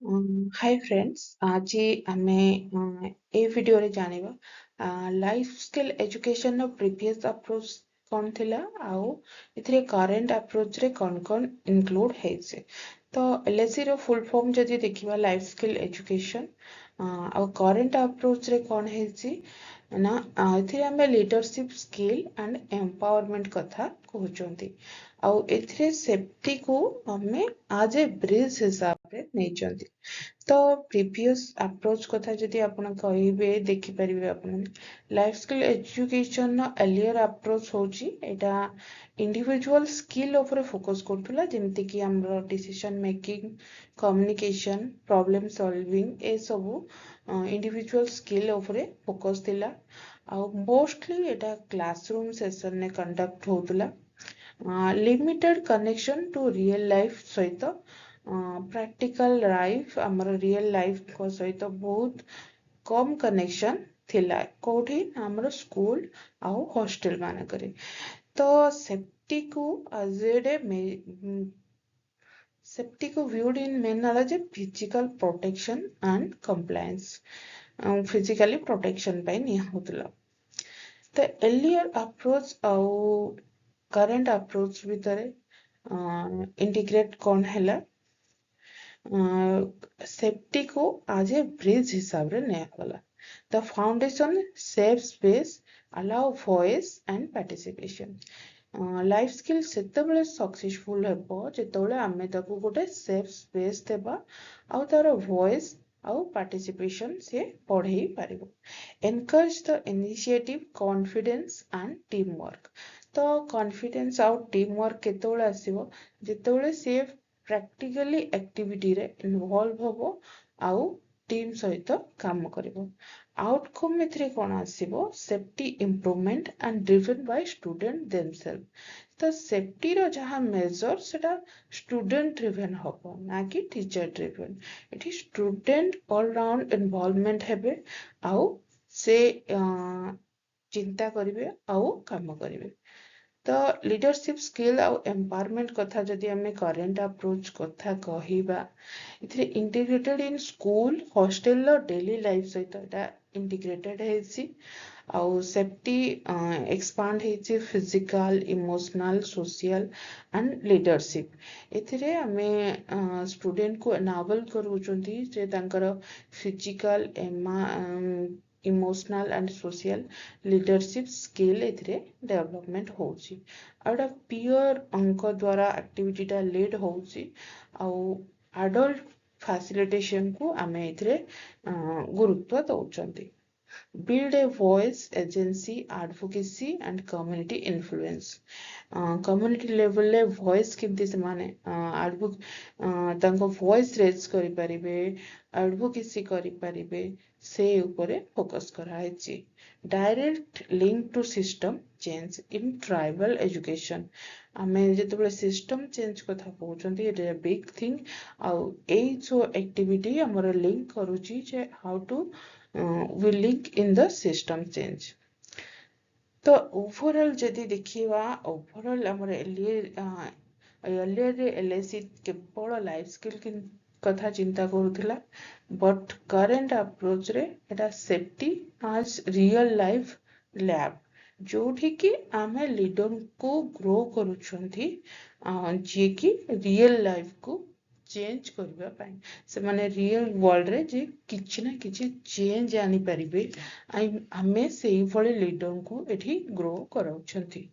Hi friends आज आमे ए वीडियो रे जानिबा लाइफ स्किल एजुकेशन नो प्रीवियस अप्रोच कौन थिला आउ इथरे करंट अप्रोच रे कौन इंक्लूड हेसे तो एलएससी रो फुल फॉर्म जदि देखिबा लाइफ स्किल एजुकेशन आउ करंट अप्रोच रे कौन हेसी ना इथरे हमें लीडरशिप स्किल एंड एम्पावरमेंट कथा कहउचंती आउ इथरे सेफ्टी को हमें आज ए ब्रिज हिसाब रे नेचंती तो प्रीवियस अप्रोच कथा जदि आपण कहिबे देखि परिबे आपण लाइफ स्किल एजुकेशन न एलियर अप्रोच होची एटा इंडिविजुअल स्किल ऊपर फोकस करथुला जेमति कि हमरो decision making communication problem solving ए सब इंडिविजुअल स्किल ऊपर फोकस थिला आ मोस्टली एटा क्लासरूम सेशन ने कंडक्ट होतुला limited connection to real life सहित प्रैक्टिकल लाइफ आमर रियल लाइफ को सहित बहुत कम कनेक्शन थिला कोठी आमर स्कूल आउ हॉस्टल मान करे तो सेफ्टी को अजेडे सेफ्टी को व्यूड इन मेन आला जे physical protection and compliance physically protection पे निया होतला तो एलियर अप्रोच आउ करंट अप्रोच भितरे इंटीग्रेट कौन हैला सेफ्टी को आज ए ब्रिज हिसाब रे नियागला the foundation safe space allow voice and participation life skill सेतेबेले सक्सेसफुल हेबो जेतेबेले आमे ताकू गोटे सेफ स्पेस देबा आउ तार वॉइस आउ पार्टिसिपेशन से पढ़ेई पारिबो encourage the initiative confidence and team work तो कॉन्फिडेंस आउ टीम वर्क केतेबेले आसीबो जेतेबेले से प्रैक्टिकली एक्टिविटी रे इन्वॉल्व होबो आउ टीम सहित काम करिबो आउटकम एथरे कोन आसीबो safety improvement and driven by student themselves तो सेफ्टी रो जहा मेजर सेटा स्टूडेंट ड्रिवन होबो ना कि teacher driven it student all round involvement हेबे आउ से चिंता करिवे आउ काम करिवे तो लीडरशिप स्किल आउ एम्पावरमेंट कथा जदि हमें करंट अप्रोच कथा कहिबा इथरे इंटीग्रेटेड इन स्कूल हॉस्टल लो डेली लाइफ सहित एटा इंटीग्रेटेड हेसी आउ सेफ्टी एक्सपांड हेची physical emotional social and leadership एथिरे हमें स्टूडेंट को एनाबल करूचंती जे तांकर physical emotional and social leadership skill एथिरे डेवलपमेंट होची आउटा पीयर अंक द्वारा एक्टिविटी टा लीड होची आउ एडल्ट फैसिलिटेशन को आमे एथिरे गुरुत्व दउचंती build a voice agency advocacy and community influence community level ले voice केमती से माने तांको voice raise करि परिबे advocacy करि परिबे से ऊपरे फोकस कराइछि direct link to system change in tribal education आमे जेतेबेले सिस्टम चेंज कथा कहउचंती it is a big thing आउ ए जो एक्टिविटी हमर लिंक करूची जे how to will link in the system change तो ओवरऑल जदि देखिबा ओवरऑल हमर एलियर एलएससी केवल लाइफ स्किल कथा चिंता करूथिला बट करंट अप्रोच रे एटा सेफ्टी आज रियल लाइफ लैब जोठी कि आमे लीडर को ग्रो करूछंती जे कि रियल लाइफ को चेंज करबा पाई से माने रियल वर्ल्ड रे जे किछि ना किछि चेंज आनी परिबे हमें सेही भले लीडर को एठी ग्रो कराउछंती।